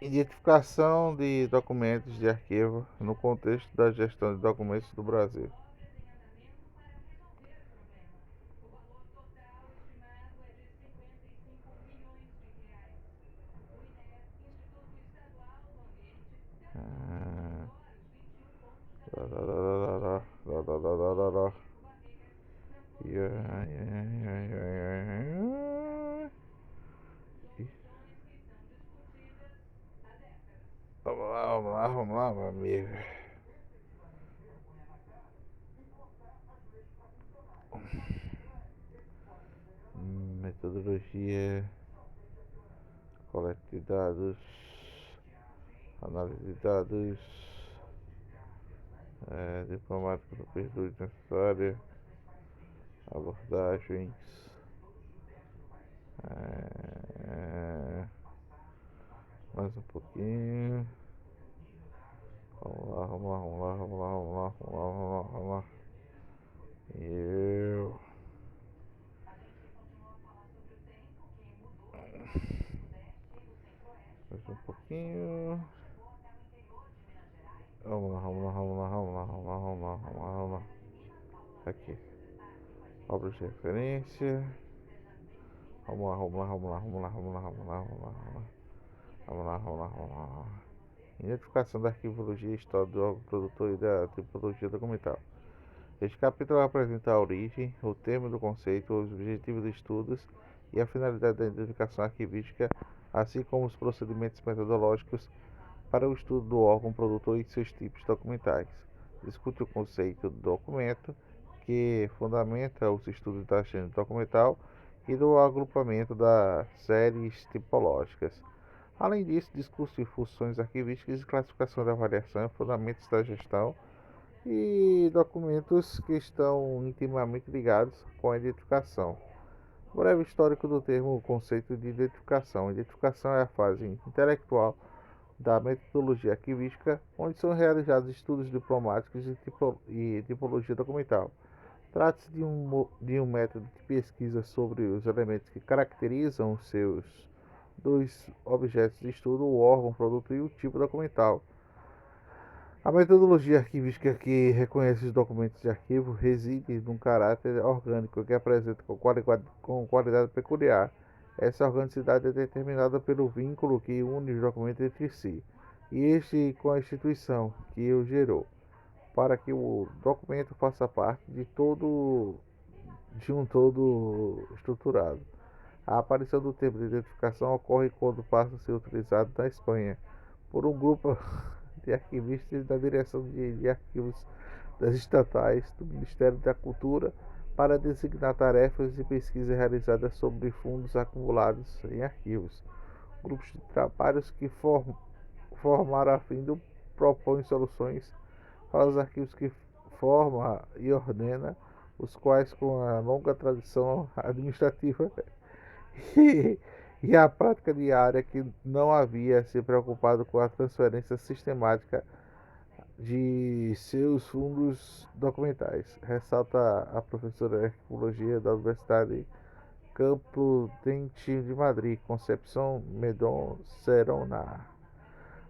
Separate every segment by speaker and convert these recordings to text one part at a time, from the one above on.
Speaker 1: Identificação de documentos de arquivo no contexto da gestão de documentos do Brasil. Ah, lá, lá, lá, lá, lá, lá, lá, lá, lá, lá, lá. Vamos lá, meu amigo. Metodologia, coleta de dados, análise de dados, diplomática no período necessária, abordagens, é, mais um pouquinho. Vamos lá, vamos lá, vamos lá, vamos lá, vamos lá, vamos lá, vamos lá, vamos lá. Eu. Mais um pouquinho. Vamos lá, vamos lá, vamos lá, vamos lá, vamos lá, vamos lá, vamos lá, vamos lá. Aqui. Obras de referência. Vamos lá, vamos lá, vamos lá, vamos lá, vamos lá, vamos lá, vamos lá, vamos lá. Vamos lá, vamos lá, vamos lá. Identificação da arquivologia, história do órgão produtor e da tipologia documental. Este capítulo apresenta a origem, o termo do conceito, os objetivos dos estudos e a finalidade da identificação arquivística, assim como os procedimentos metodológicos para o estudo do órgão produtor e seus tipos documentais. Discute o conceito do documento, que fundamenta os estudos da gênese documental e do agrupamento das séries tipológicas. Além disso, discute funções arquivísticas e classificação da avaliação, fundamentos da gestão e documentos que estão intimamente ligados com a identificação. Breve histórico do termo conceito de identificação. Identificação é a fase intelectual da metodologia arquivística, onde são realizados estudos diplomáticos e tipologia documental. Trata-se de um método de pesquisa sobre os elementos que caracterizam os seus dois objetos de estudo, o órgão, produto e o tipo documental. A metodologia arquivística que reconhece os documentos de arquivo reside num caráter orgânico que apresenta com qualidade peculiar. Essa organicidade é determinada pelo vínculo que une os documentos entre si e este com a instituição que o gerou, para que o documento faça parte de um todo estruturado. A aparição do termo de identificação ocorre quando passa a ser utilizado na Espanha por um grupo de arquivistas da Direção de Arquivos das Estatais do Ministério da Cultura para designar tarefas de pesquisa realizadas sobre fundos acumulados em arquivos. Grupos de trabalhos que formaram a fim de propõem soluções para os arquivos que forma e ordena, os quais com a longa tradição administrativa e, e a prática diária que não havia se preocupado com a transferência sistemática de seus fundos documentais, ressalta a professora de arqueologia da Universidade Complutense de Madrid, Concepção Medon Serona.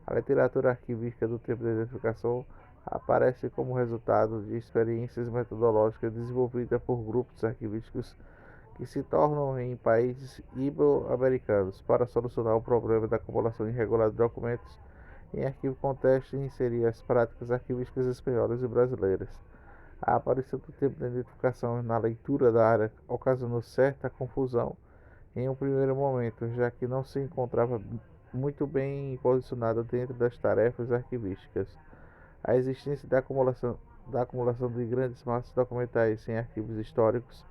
Speaker 1: A literatura arquivística do tempo da identificação aparece como resultado de experiências metodológicas desenvolvidas por grupos arquivísticos que se tornam em países ibero-americanos para solucionar o problema da acumulação irregular de documentos em arquivo contexto e inserir as práticas arquivísticas espanholas e brasileiras. A aparição do tempo da identificação na leitura da área ocasionou certa confusão em um primeiro momento, já que não se encontrava muito bem posicionada dentro das tarefas arquivísticas. A existência da acumulação de grandes massas documentais em arquivos históricos,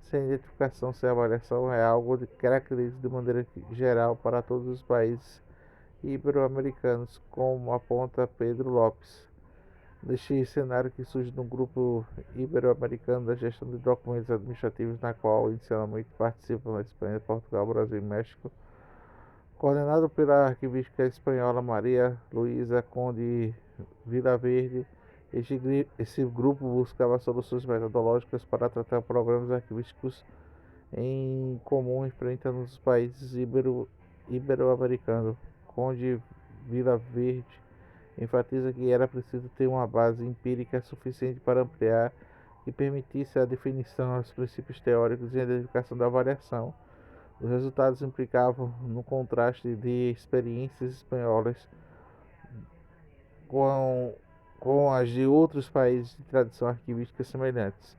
Speaker 1: sem identificação, sem avaliação, é algo que caracteriza de maneira geral para todos os países ibero-americanos, como aponta Pedro Lopes. Neste cenário que surge no grupo ibero-americano da gestão de documentos administrativos, na qual inicialmente participam a Espanha, Portugal, Brasil e México, coordenado pela arquivística espanhola Maria Luísa Conde Vilaverde. Esse grupo buscava soluções metodológicas para tratar problemas arquivísticos em comum enfrentando os países ibero-americanos. Conde Vila Verde enfatiza que era preciso ter uma base empírica suficiente para ampliar e permitisse a definição dos princípios teóricos e a identificação da variação. Os resultados implicavam no contraste de experiências espanholas com, com as de outros países de tradição arquivística semelhantes.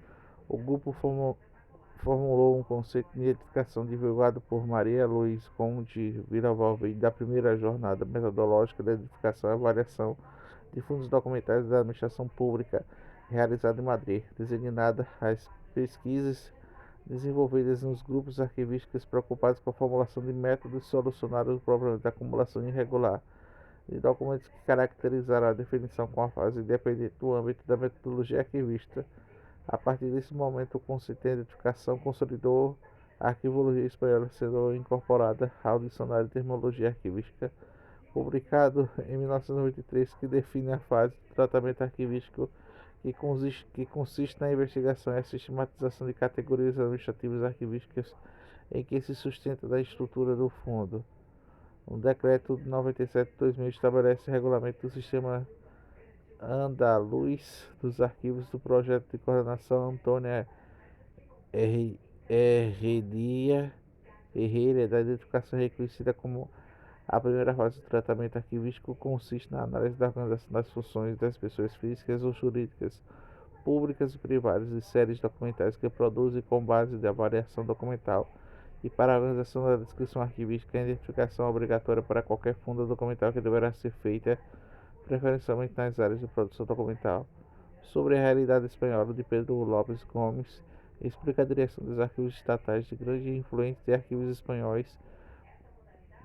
Speaker 1: O grupo formulou um conceito de identificação divulgado por Maria Luiz Conde Viravolve da primeira jornada metodológica de identificação e avaliação de fundos documentais da administração pública, realizada em Madrid, designada as pesquisas desenvolvidas nos grupos arquivísticos preocupados com a formulação de métodos de solucionar os problemas da acumulação irregular de documentos que caracterizaram a definição com a fase independente do âmbito da metodologia arquivista. A partir desse momento, o conceito de identificação consolidou a arquivologia espanhola, sendo incorporada ao dicionário de terminologia arquivística, publicado em 1993, que define a fase do tratamento arquivístico que consiste na investigação e a sistematização de categorias administrativas arquivísticas em que se sustenta da estrutura do fundo. O decreto de 97 de 2000 estabelece o regulamento do sistema andaluz dos arquivos do projeto de coordenação Antônia Herreira da identificação reconhecida como a primeira fase do tratamento arquivístico consiste na análise da organização das funções das pessoas físicas ou jurídicas, públicas e privadas de séries documentais que produzem com base da variação documental e para a organização da descrição arquivística a identificação obrigatória para qualquer fundo documental que deverá ser feita preferencialmente nas áreas de produção documental. Sobre a realidade espanhola de Pedro Lopes Gomes, explica a direção dos arquivos estatais de grande influência de arquivos espanhóis,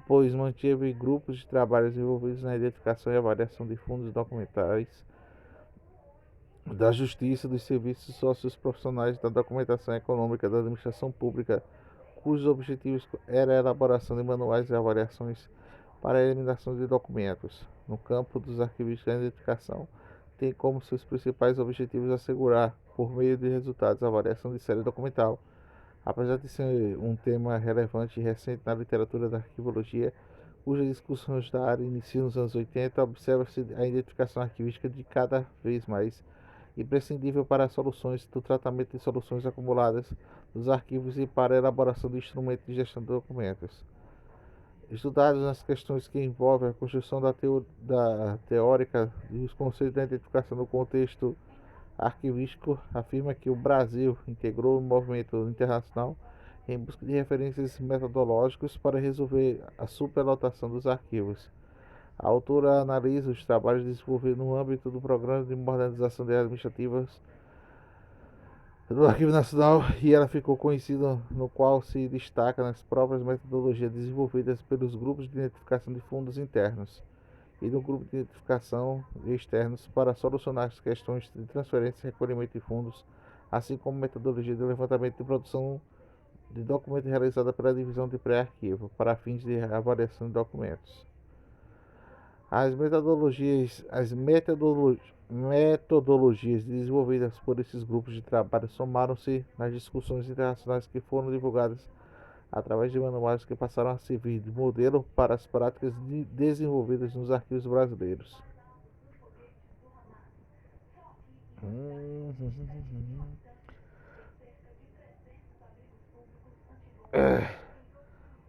Speaker 1: pois manteve grupos de trabalhos envolvidos na identificação e avaliação de fundos documentais da Justiça, dos serviços sócios profissionais, da documentação econômica, da administração pública, cujos objetivos era a elaboração de manuais e avaliações para a eliminação de documentos. No campo dos arquivistas, a identificação tem como seus principais objetivos assegurar, por meio de resultados, a avaliação de série documental. Apesar de ser um tema relevante e recente na literatura da arquivologia, cujas discussões da área iniciam nos anos 80, observa-se a identificação arquivística de cada vez mais imprescindível para soluções do tratamento de soluções acumuladas nos arquivos e para a elaboração de instrumentos de gestão de documentos. Estudados nas questões que envolvem a construção da teórica e os conceitos da identificação no contexto arquivístico, afirma que o Brasil integrou o movimento internacional em busca de referências metodológicas para resolver a superlotação dos arquivos. A autora analisa os trabalhos desenvolvidos no âmbito do Programa de Modernização de Administrativas do Arquivo Nacional e ela ficou conhecida no qual se destaca nas próprias metodologias desenvolvidas pelos grupos de identificação de fundos internos e no grupo de identificação externos para solucionar as questões de transferência e recolhimento de fundos, assim como metodologia de levantamento e produção de documentos realizada pela divisão de pré-arquivo para fins de avaliação de documentos. Metodologias desenvolvidas por esses grupos de trabalho somaram-se nas discussões internacionais que foram divulgadas através de manuais que passaram a servir de modelo para as práticas desenvolvidas nos arquivos brasileiros.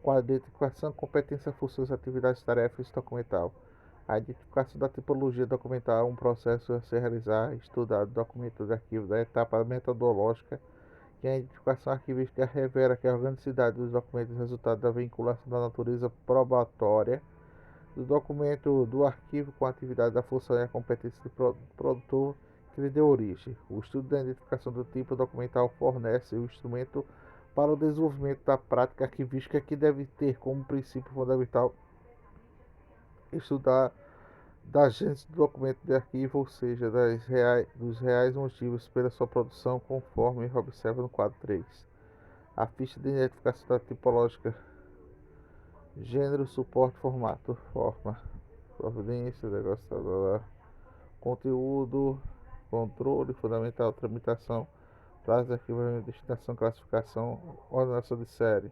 Speaker 1: Quadro de identificação, competência, funções, atividades, tarefas documental. A identificação da tipologia documental é um processo a ser realizado, estudado, documento de arquivo da etapa metodológica, e a identificação arquivística revela que a organicidade dos documentos é resultado da vinculação da natureza probatória do documento do arquivo com a atividade da função e a competência do produtor que lhe deu origem. O estudo da identificação do tipo documental fornece o instrumento para o desenvolvimento da prática arquivística, que deve ter como princípio fundamental estudar da gênese do documento de arquivo, ou seja, dos reais motivos pela sua produção, conforme observa no quadro 3. A ficha de identificação tipológica: gênero, suporte, formato, forma, providência, negociador, conteúdo, controle, fundamental, tramitação, prazo de arquivamento, destinação, classificação, ordenação de série,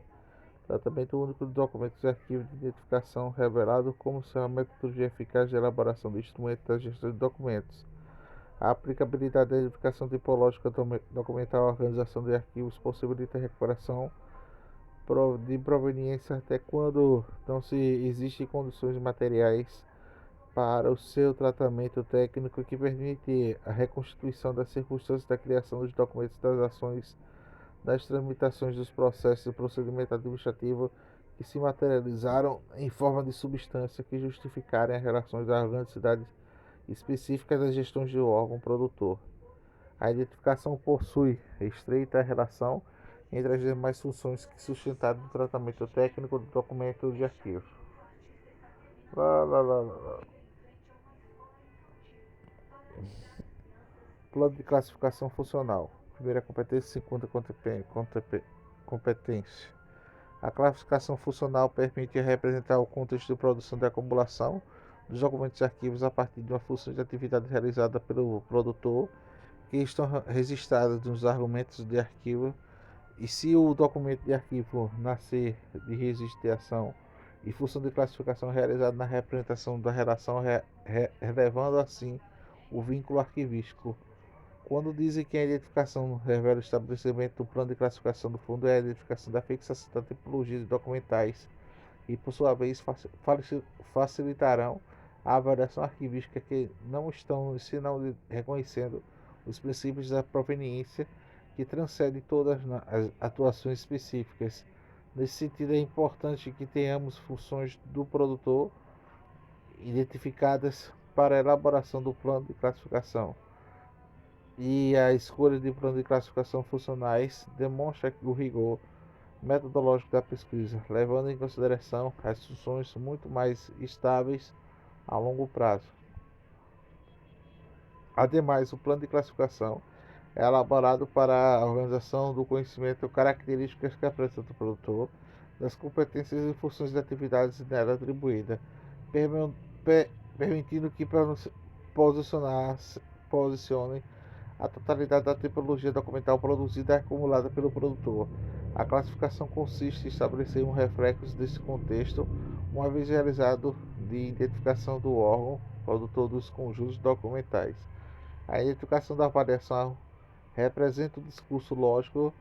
Speaker 1: Tratamento único de documentos e arquivos de identificação revelado como sendo uma metodologia eficaz de elaboração de instrumentos da gestão de documentos. A aplicabilidade da identificação tipológica documental à organização de arquivos possibilita a recuperação de proveniência até quando não se existem condições materiais para o seu tratamento técnico que permite a reconstituição das circunstâncias da criação dos documentos das ações das tramitações dos processos e procedimento administrativo que se materializaram em forma de substância que justificarem as relações da organicidade específicas das gestões do órgão produtor. A identificação possui estreita relação entre as demais funções que sustentaram o tratamento técnico do documento de arquivo. Lá, lá, lá, lá. Plano de classificação funcional. Primeira competência, segunda competência. A classificação funcional permite representar o contexto de produção e acumulação dos documentos e arquivos a partir de uma função de atividade realizada pelo produtor que estão registradas nos argumentos de arquivo e se o documento de arquivo nascer de registro de ação e função de classificação realizada na representação da relação, relevando assim o vínculo arquivístico. Quando dizem que a identificação revela o estabelecimento do plano de classificação do fundo, é a identificação da fixação da tipologia de documentais e, por sua vez, facilitarão a avaliação arquivística que não estão senão reconhecendo os princípios da proveniência que transcendem todas as atuações específicas. Nesse sentido, é importante que tenhamos funções do produtor identificadas para a elaboração do plano de classificação. E a escolha de plano de classificação funcionais demonstra o rigor metodológico da pesquisa, levando em consideração as funções muito mais estáveis a longo prazo. Ademais, o plano de classificação é elaborado para a organização do conhecimento características que apresenta o produtor, das competências e funções de atividades nela atribuídas, permitindo que posicione a totalidade da tipologia documental produzida e acumulada pelo produtor. A classificação consiste em estabelecer um reflexo desse contexto, uma vez realizado de identificação do órgão produtor dos conjuntos documentais. A identificação da avaliação representa o discurso lógico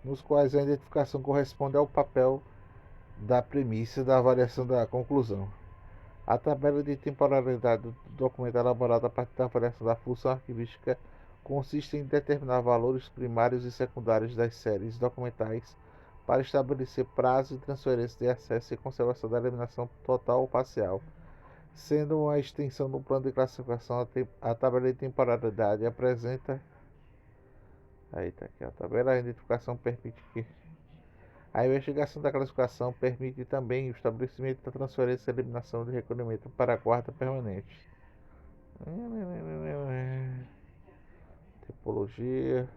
Speaker 1: nos quais a identificação corresponde ao papel da premissa da avaliação da conclusão. A tabela de temporalidade do documento elaborado a partir da avaliação da função arquivística consiste em determinar valores primários e secundários das séries documentais para estabelecer prazo de transferência de acesso e conservação da eliminação total ou parcial. Sendo uma extensão do plano de classificação, a tabela de temporalidade apresenta. Aí está aqui a tabela. A identificação permite que. A investigação da classificação permite também o estabelecimento da transferência e eliminação de recolhimento para a guarda permanente. Tipologia.